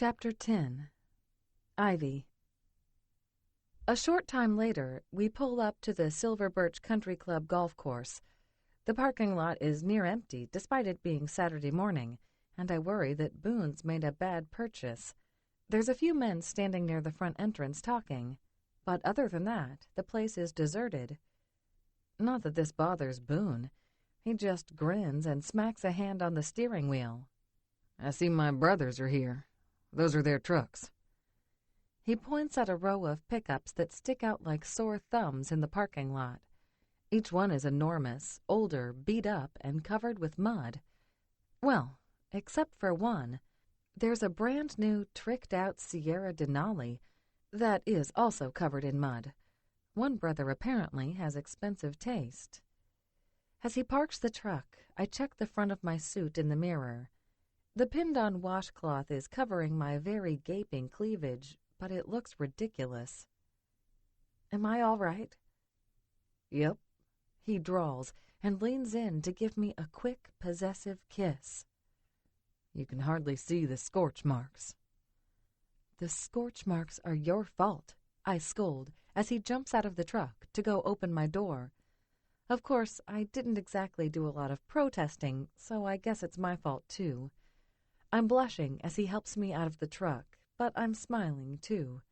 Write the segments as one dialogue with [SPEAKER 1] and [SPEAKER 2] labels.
[SPEAKER 1] Chapter 10. Ivy. A short time later, we pull up to the Silver Birch Country Club golf course. The parking lot is near empty, despite it being Saturday morning, and I worry that Boone's made a bad purchase. There's a few men standing near the front entrance talking, but other than that, the place is deserted. Not that this bothers Boone. He just grins and smacks a hand on the steering wheel.
[SPEAKER 2] I see my brothers are here. Those are their trucks.
[SPEAKER 1] He points at a row of pickups that stick out like sore thumbs in the parking lot. Each one is enormous, older, beat up, and covered with mud. Well, except for one. There's a brand-new, tricked-out Sierra Denali that is also covered in mud. One brother apparently has expensive taste. As he parks the truck, I check the front of my suit in the mirror. The pinned-on washcloth is covering my very gaping cleavage, but it looks ridiculous. Am I all right?
[SPEAKER 2] Yep,
[SPEAKER 1] he drawls and leans in to give me a quick, possessive kiss.
[SPEAKER 2] You can hardly see the scorch marks.
[SPEAKER 1] The scorch marks are your fault, I scold as he jumps out of the truck to go open my door. Of course, I didn't exactly do a lot of protesting, so I guess it's my fault too. I'm blushing as he helps me out of the truck, but I'm smiling too.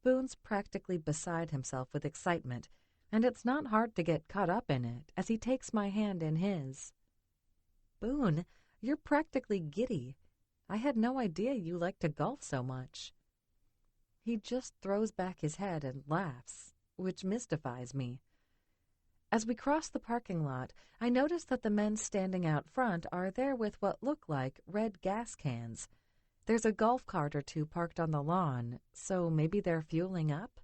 [SPEAKER 1] Boone's practically beside himself with excitement, and it's not hard to get caught up in it as he takes my hand in his. Boone, you're practically giddy. I had no idea you liked to golf so much. He just throws back his head and laughs, which mystifies me. As we cross the parking lot, I notice that the men standing out front are there with what look like red gas cans. There's a golf cart or two parked on the lawn, so maybe they're fueling up?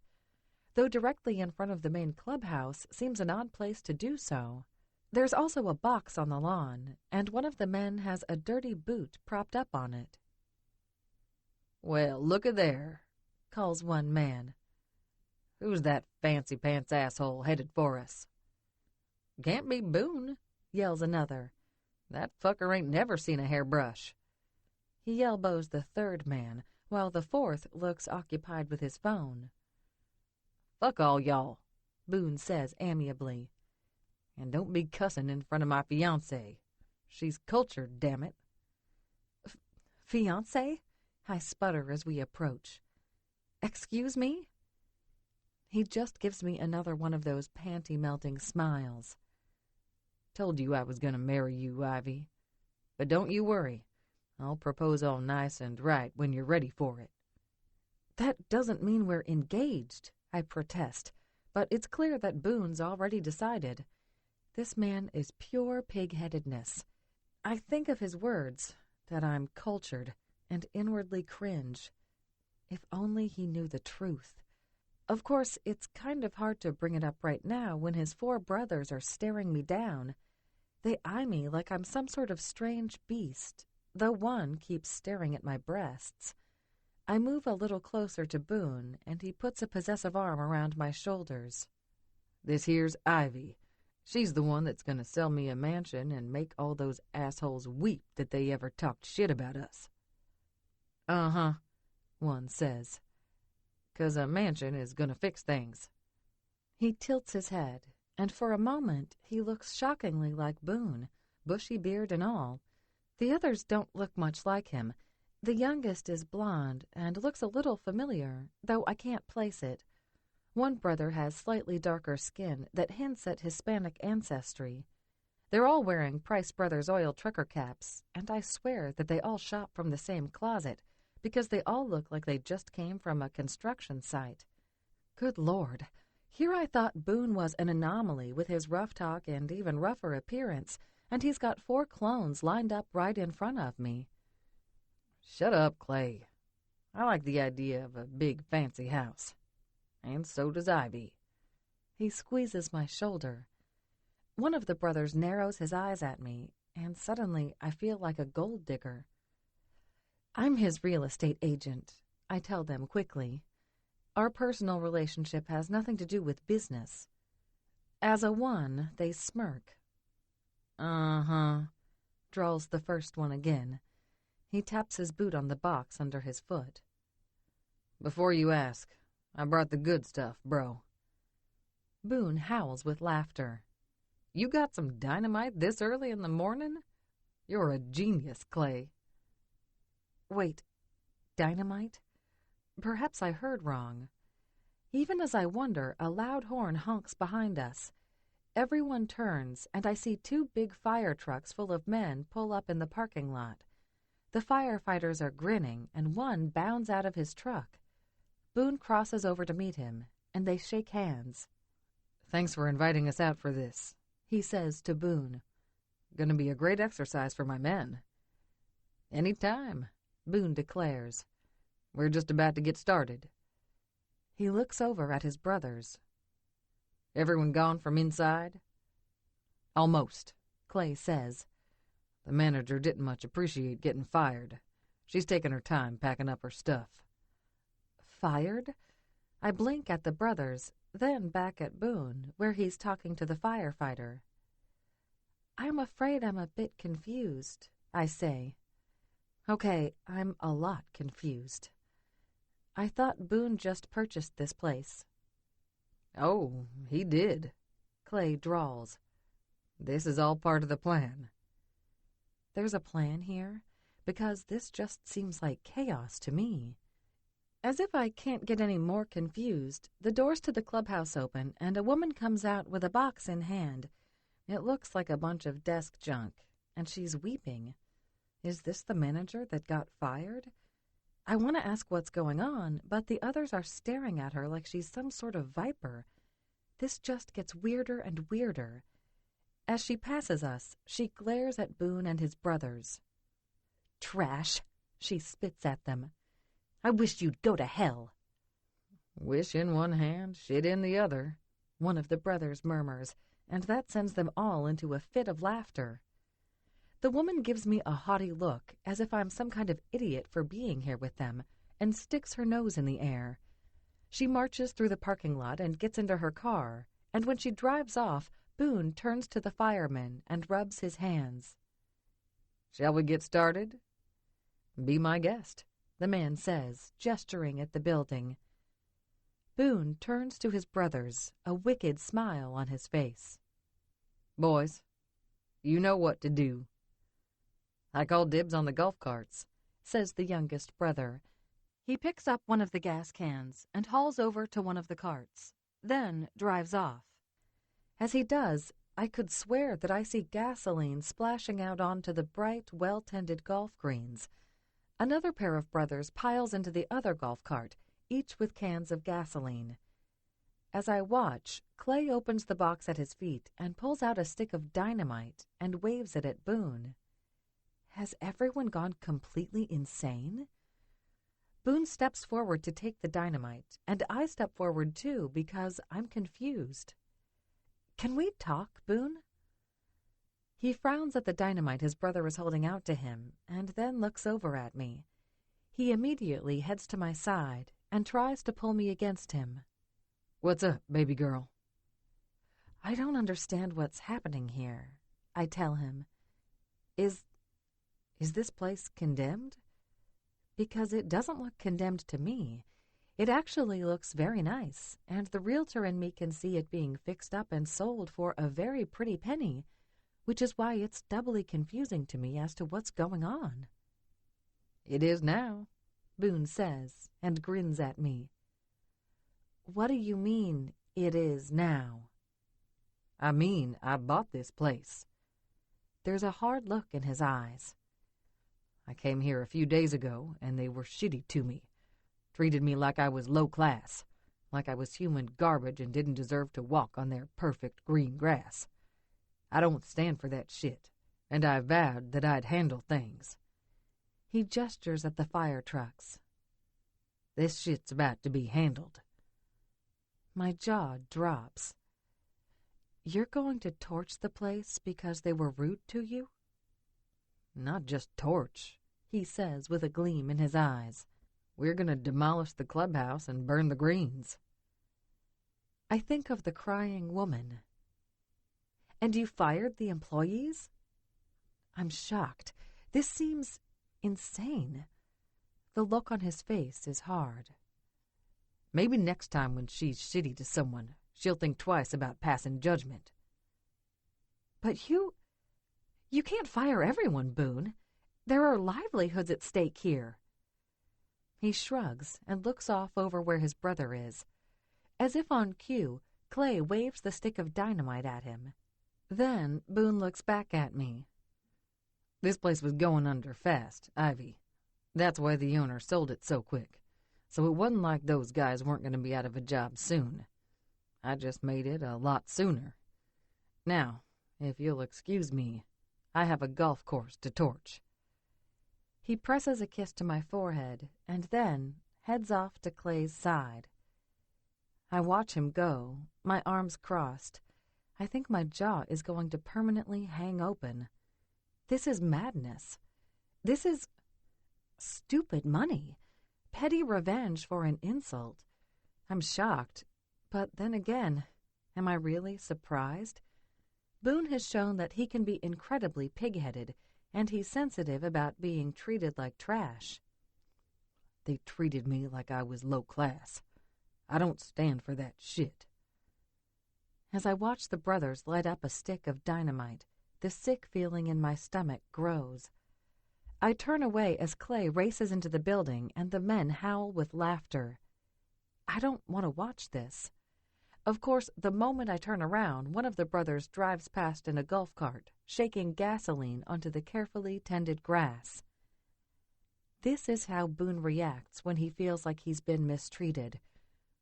[SPEAKER 1] Though directly in front of the main clubhouse seems an odd place to do so. There's also a box on the lawn, and one of the men has a dirty boot propped up on it.
[SPEAKER 2] Well, look at there,
[SPEAKER 1] calls one man.
[SPEAKER 2] Who's that fancy-pants asshole headed for us?
[SPEAKER 1] Can't be Boone, yells another.
[SPEAKER 2] That fucker ain't never seen a hairbrush.
[SPEAKER 1] He elbows the third man, while the fourth looks occupied with his phone.
[SPEAKER 2] Fuck all y'all,
[SPEAKER 1] Boone says amiably.
[SPEAKER 2] And don't be cussing in front of my fiancée. She's cultured, damn it.
[SPEAKER 1] Fiancé? I sputter as we approach. Excuse me? He just gives me another one of those panty-melting smiles.
[SPEAKER 2] Told you I was going to marry you, Ivy. But don't you worry. I'll propose all nice and right when you're ready for it.
[SPEAKER 1] That doesn't mean we're engaged, I protest, but it's clear that Boone's already decided. This man is pure pig-headedness. I think of his words, that I'm cultured, and inwardly cringe. If only he knew the truth. Of course, it's kind of hard to bring it up right now when his 4 brothers are staring me down. They eye me like I'm some sort of strange beast, though one keeps staring at my breasts. I move a little closer to Boone, and he puts a possessive arm around my shoulders.
[SPEAKER 2] This here's Ivy. She's the one that's going to sell me a mansion and make all those assholes weep that they ever talked shit about us.
[SPEAKER 1] Uh-huh, one says.
[SPEAKER 2] 'Cause a mansion is going to fix things.
[SPEAKER 1] He tilts his head, and for a moment he looks shockingly like Boone, bushy beard and all. The others don't look much like him. The youngest is blonde and looks a little familiar, though I can't place it. One brother has slightly darker skin that hints at Hispanic ancestry. They're all wearing Price Brothers oil trucker caps, and I swear that they all shop from the same closet, because they all look like they just came from a construction site. Good Lord, here I thought Boone was an anomaly with his rough talk and even rougher appearance, and he's got 4 clones lined up right in front of me.
[SPEAKER 2] Shut up, Clay. I like the idea of a big fancy house. And so does Ivy.
[SPEAKER 1] He squeezes my shoulder. One of the brothers narrows his eyes at me, and suddenly I feel like a gold digger. I'm his real estate agent, I tell them quickly. Our personal relationship has nothing to do with business. As a one, they smirk.
[SPEAKER 2] Uh-huh,
[SPEAKER 1] drawls the first one again. He taps his boot on the box under his foot.
[SPEAKER 2] Before you ask, I brought the good stuff, bro.
[SPEAKER 1] Boone howls with laughter.
[SPEAKER 2] You got some dynamite this early in the morning? You're a genius, Clay.
[SPEAKER 1] Wait, dynamite? Perhaps I heard wrong. Even as I wonder, a loud horn honks behind us. Everyone turns, and I see 2 big fire trucks full of men pull up in the parking lot. The firefighters are grinning, and one bounds out of his truck. Boone crosses over to meet him, and they shake hands.
[SPEAKER 2] Thanks for inviting us out for this,
[SPEAKER 1] he says to Boone.
[SPEAKER 2] Gonna be a great exercise for my men.
[SPEAKER 1] Any time, Boone declares.
[SPEAKER 2] We're just about to get started.
[SPEAKER 1] He looks over at his brothers.
[SPEAKER 2] Everyone gone from inside?
[SPEAKER 1] Almost, Clay says.
[SPEAKER 2] The manager didn't much appreciate getting fired. She's taking her time packing up her stuff.
[SPEAKER 1] Fired? I blink at the brothers, then back at Boone, where he's talking to the firefighter. I'm afraid I'm a bit confused, I say. Okay, I'm a lot confused. I thought Boone just purchased this place.
[SPEAKER 2] Oh, he did,
[SPEAKER 1] Clay drawls.
[SPEAKER 2] This is all part of the plan.
[SPEAKER 1] There's a plan here? Because this just seems like chaos to me. As if I can't get any more confused, the doors to the clubhouse open and a woman comes out with a box in hand. It looks like a bunch of desk junk, and she's weeping. Is this the manager that got fired? I want to ask what's going on, but the others are staring at her like she's some sort of viper. This just gets weirder and weirder. As she passes us, she glares at Boone and his brothers. Trash, she spits at them. I wish you'd go to hell.
[SPEAKER 2] Wish in one hand, shit in the other,
[SPEAKER 1] one of the brothers murmurs, and that sends them all into a fit of laughter. The woman gives me a haughty look, as if I'm some kind of idiot for being here with them, and sticks her nose in the air. She marches through the parking lot and gets into her car, and when she drives off, Boone turns to the fireman and rubs his hands.
[SPEAKER 2] Shall we get started? Be my guest,
[SPEAKER 1] the man says, gesturing at the building. Boone turns to his brothers, a wicked smile on his face.
[SPEAKER 2] Boys, you know what to do. I call dibs on the golf carts,
[SPEAKER 1] says the youngest brother. He picks up one of the gas cans and hauls over to one of the carts, then drives off. As he does, I could swear that I see gasoline splashing out onto the bright, well-tended golf greens. Another pair of brothers piles into the other golf cart, each with cans of gasoline. As I watch, Clay opens the box at his feet and pulls out a stick of dynamite and waves it at Boone. Has everyone gone completely insane? Boone steps forward to take the dynamite, and I step forward too because I'm confused. Can we talk, Boone? He frowns at the dynamite his brother is holding out to him, and then looks over at me. He immediately heads to my side and tries to pull me against him.
[SPEAKER 2] What's up, baby girl?
[SPEAKER 1] I don't understand what's happening here, I tell him. Is this place condemned? Because it doesn't look condemned to me. It actually looks very nice, and the realtor in me can see it being fixed up and sold for a very pretty penny, which is why it's doubly confusing to me as to what's going on.
[SPEAKER 2] It is now,
[SPEAKER 1] Boone says, and grins at me. What do you mean, it is now?
[SPEAKER 2] I mean, I bought this place.
[SPEAKER 1] There's a hard look in his eyes.
[SPEAKER 2] I came here a few days ago, and they were shitty to me. Treated me like I was low class, like I was human garbage and didn't deserve to walk on their perfect green grass. I don't stand for that shit, and I vowed that I'd handle things.
[SPEAKER 1] He gestures at the fire trucks.
[SPEAKER 2] This shit's about to be handled.
[SPEAKER 1] My jaw drops. You're going to torch the place because they were rude to you?
[SPEAKER 2] Not just torch,
[SPEAKER 1] he says with a gleam in his eyes.
[SPEAKER 2] We're going to demolish the clubhouse and burn the greens.
[SPEAKER 1] I think of the crying woman. And you fired the employees? I'm shocked. This seems insane. The look on his face is hard.
[SPEAKER 2] Maybe next time when she's shitty to someone, she'll think twice about passing judgment.
[SPEAKER 1] But you can't fire everyone, Boone. There are livelihoods at stake here. He shrugs and looks off over where his brother is. As if on cue, Clay waves the stick of dynamite at him. Then Boone looks back at me.
[SPEAKER 2] This place was going under fast, Ivy. That's why the owner sold it so quick. So it wasn't like those guys weren't going to be out of a job soon. I just made it a lot sooner. Now, if you'll excuse me, I have a golf course to torch.
[SPEAKER 1] He presses a kiss to my forehead and then heads off to Clay's side. I watch him go, my arms crossed. I think my jaw is going to permanently hang open. This is madness. This is stupid money. Petty revenge for an insult. I'm shocked, but then again, am I really surprised? Boone has shown that he can be incredibly pig-headed, and he's sensitive about being treated like trash.
[SPEAKER 2] They treated me like I was low class. I don't stand for that shit.
[SPEAKER 1] As I watch the brothers light up a stick of dynamite, the sick feeling in my stomach grows. I turn away as Clay races into the building and the men howl with laughter. I don't want to watch this. Of course, the moment I turn around, one of the brothers drives past in a golf cart, shaking gasoline onto the carefully tended grass. This is how Boone reacts when he feels like he's been mistreated.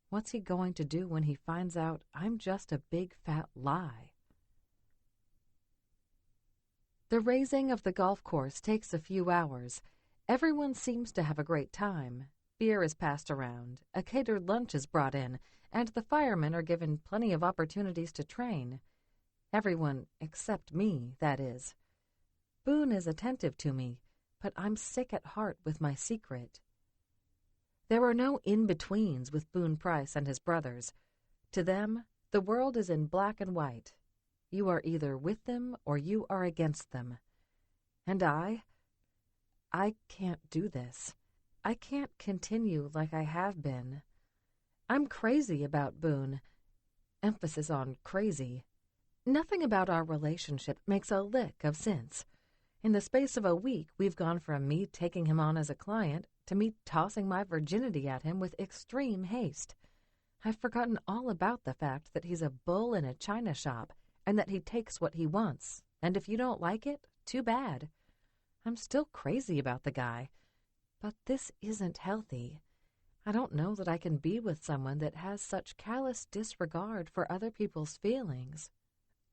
[SPEAKER 1] What's he going to do when he finds out I'm just a big fat lie? The raising of the golf course takes a few hours. Everyone seems to have a great time. Beer is passed around, a catered lunch is brought in, and the firemen are given plenty of opportunities to train. Everyone except me, that is. Boone is attentive to me, but I'm sick at heart with my secret. There are no in-betweens with Boone Price and his brothers. To them, the world is in black and white. You are either with them or you are against them. And I can't do this. I can't continue like I have been. I'm crazy about Boone. Emphasis on crazy. Nothing about our relationship makes a lick of sense. In the space of a week, we've gone from me taking him on as a client to me tossing my virginity at him with extreme haste. I've forgotten all about the fact that he's a bull in a china shop and that he takes what he wants, and if you don't like it, too bad. I'm still crazy about the guy, but this isn't healthy. I don't know that I can be with someone that has such callous disregard for other people's feelings.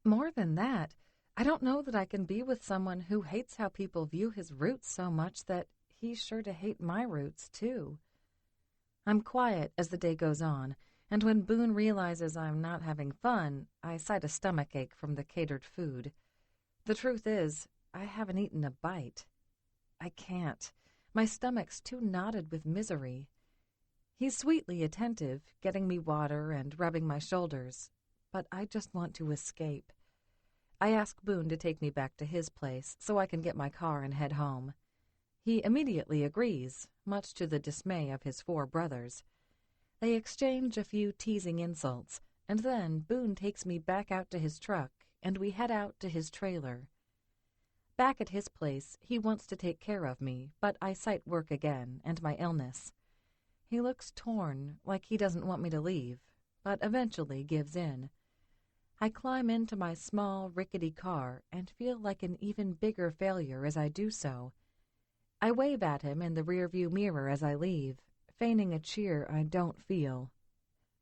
[SPEAKER 1] More than that, I don't know that I can be with someone who hates how people view his roots so much that he's sure to hate my roots, too. I'm quiet as the day goes on, and when Boone realizes I'm not having fun, I cite a stomachache from the catered food. The truth is, I haven't eaten a bite. I can't. My stomach's too knotted with misery. He's sweetly attentive, getting me water and rubbing my shoulders, but I just want to escape. I ask Boone to take me back to his place so I can get my car and head home. He immediately agrees, much to the dismay of his 4 brothers. They exchange a few teasing insults, and then Boone takes me back out to his truck, and we head out to his trailer. Back at his place, he wants to take care of me, but I cite work again and my illness. He looks torn, like he doesn't want me to leave, but eventually gives in. I climb into my small, rickety car and feel like an even bigger failure as I do so. I wave at him in the rearview mirror as I leave, feigning a cheer I don't feel.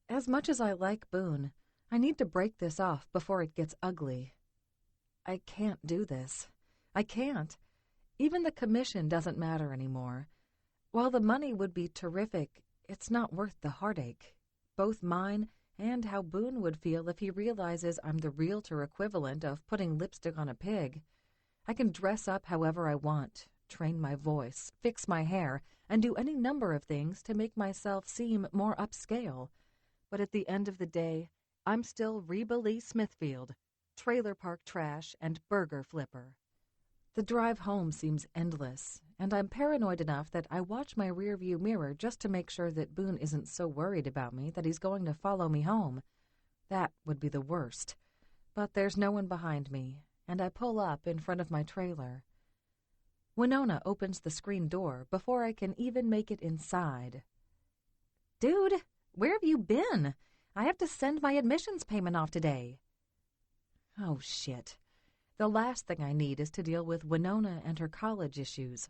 [SPEAKER 1] As much as I like Boone, I need to break this off before it gets ugly. I can't do this. I can't. Even the commission doesn't matter anymore. While the money would be terrific, it's not worth the heartache, both mine and how Boone would feel if he realizes I'm the realtor equivalent of putting lipstick on a pig. I can dress up however I want, train my voice, fix my hair, and do any number of things to make myself seem more upscale. But at the end of the day, I'm still Reba Lee Smithfield, trailer park trash and burger flipper. The drive home seems endless, and I'm paranoid enough that I watch my rearview mirror just to make sure that Boone isn't so worried about me that he's going to follow me home. That would be the worst. But there's no one behind me, and I pull up in front of my trailer. Winona opens the screen door before I can even make it inside. "Dude, where have you been? I have to send my admissions payment off today." Oh, shit. The last thing I need is to deal with Winona and her college issues.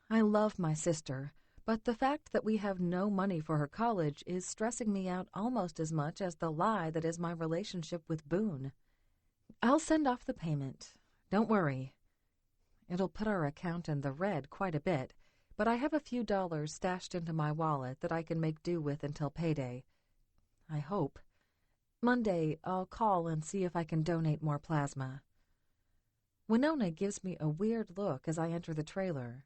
[SPEAKER 1] I love my sister, but the fact that we have no money for her college is stressing me out almost as much as the lie that is my relationship with Boone. I'll send off the payment. Don't worry. It'll put our account in the red quite a bit, but I have a few dollars stashed into my wallet that I can make do with until payday. I hope. Monday, I'll call and see if I can donate more plasma. Winona gives me a weird look as I enter the trailer.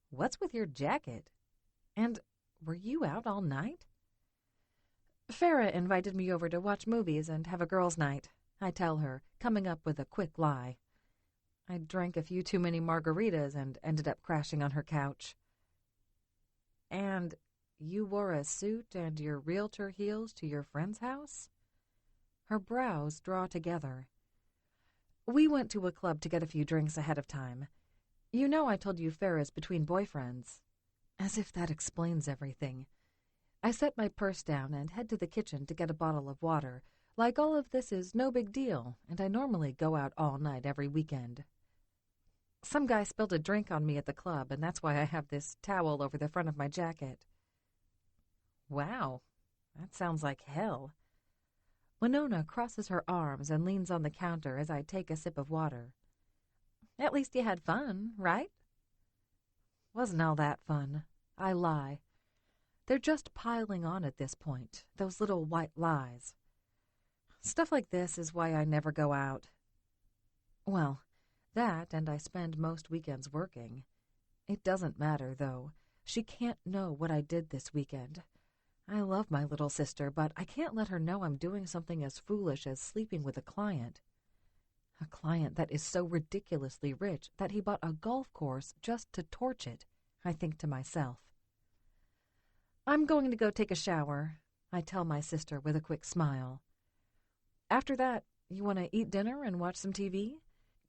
[SPEAKER 1] "What's with your jacket? And were you out all night?" "Farrah invited me over to watch movies and have a girls' night," I tell her, coming up with a quick lie. I drank a few too many margaritas and ended up crashing on her couch. "And you wore a suit and your realtor heels to your friend's house?" Her brows draw together. "We went to a club to get a few drinks ahead of time. You know I told you Farrah's between boyfriends." As if that explains everything. I set my purse down and head to the kitchen to get a bottle of water. Like all of this is no big deal, and I normally go out all night every weekend. Some guy spilled a drink on me at the club, and that's why I have this towel over the front of my jacket. Wow, that sounds like hell. Winona crosses her arms and leans on the counter as I take a sip of water. "At least you had fun, right?" Wasn't all that fun. I lie. They're just piling on at this point, those little white lies. Stuff like this is why I never go out. Well, that and I spend most weekends working. It doesn't matter, though. She can't know what I did this weekend. I love my little sister, but I can't let her know I'm doing something as foolish as sleeping with a client. A client that is so ridiculously rich that he bought a golf course just to torch it, I think to myself. "I'm going to go take a shower," I tell my sister with a quick smile. "After that, you want to eat dinner and watch some TV?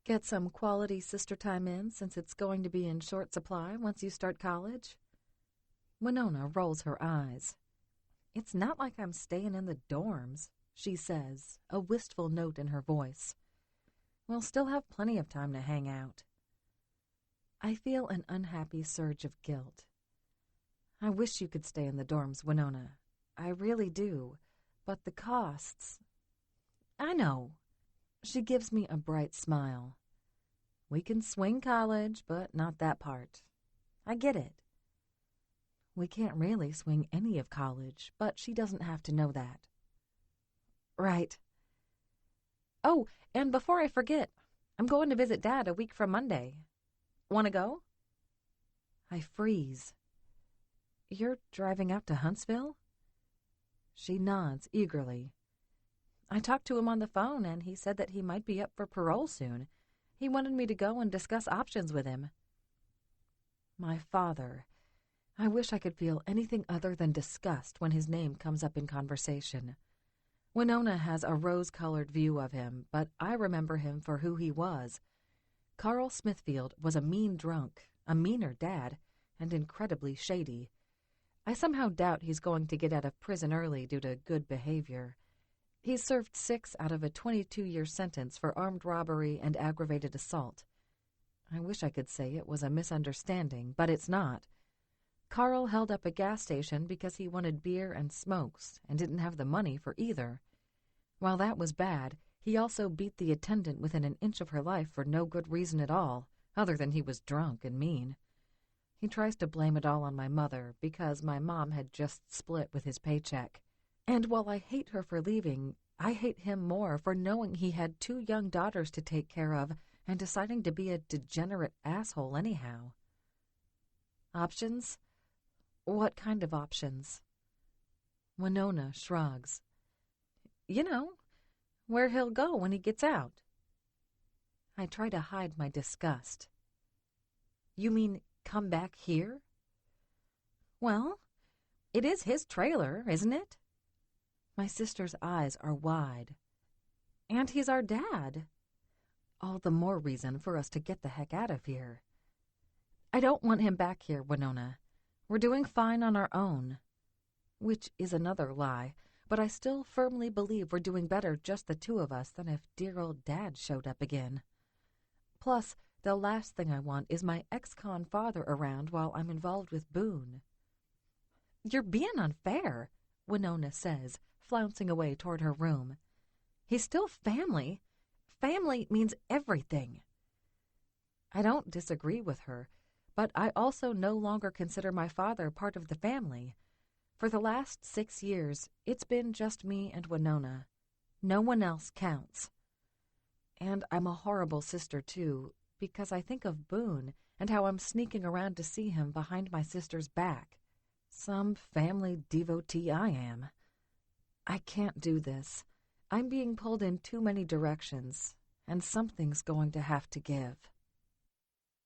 [SPEAKER 1] Get some quality sister time in since it's going to be in short supply once you start college?" Winona rolls her eyes. "It's not like I'm staying in the dorms," she says, a wistful note in her voice. "We'll still have plenty of time to hang out." I feel an unhappy surge of guilt. I wish you could stay in the dorms, Winona. I really do. But the costs... I know. She gives me a bright smile. "We can swing college, but not that part. I get it." We can't really swing any of college, but she doesn't have to know that. Right. "Oh, and before I forget, I'm going to visit Dad a week from Monday. Want to go?" I freeze. "You're driving out to Huntsville?" She nods eagerly. "I talked to him on the phone, and he said that he might be up for parole soon. He wanted me to go and discuss options with him." My father. I wish I could feel anything other than disgust when his name comes up in conversation. Winona has a rose-colored view of him, but I remember him for who he was. Carl Smithfield was a mean drunk, a meaner dad, and incredibly shady. I somehow doubt he's going to get out of prison early due to good behavior. He's served 6 out of a 22-year sentence for armed robbery and aggravated assault. I wish I could say it was a misunderstanding, but it's not. Carl held up a gas station because he wanted beer and smokes and didn't have the money for either. While that was bad, he also beat the attendant within an inch of her life for no good reason at all, other than he was drunk and mean. He tries to blame it all on my mother because my mom had just split with his paycheck. And while I hate her for leaving, I hate him more for knowing he had 2 young daughters to take care of and deciding to be a degenerate asshole anyhow. Options? What kind of options? Winona shrugs. You know, where he'll go when he gets out. I try to hide my disgust. You mean come back here? Well, it is his trailer, isn't it? My sister's eyes are wide. And he's our dad. All the more reason for us to get the heck out of here. I don't want him back here, Winona. We're doing fine on our own. Which is another lie, but I still firmly believe we're doing better just the two of us than if dear old Dad showed up again. Plus, the last thing I want is my ex-con father around while I'm involved with Boone. You're being unfair, Winona says, flouncing away toward her room. He's still family. Family means everything. I don't disagree with her, but I also no longer consider my father part of the family. For the last 6 years, it's been just me and Winona. No one else counts. And I'm a horrible sister, too, because I think of Boone and how I'm sneaking around to see him behind my sister's back. Some family devotee I am. I can't do this. I'm being pulled in too many directions, and something's going to have to give.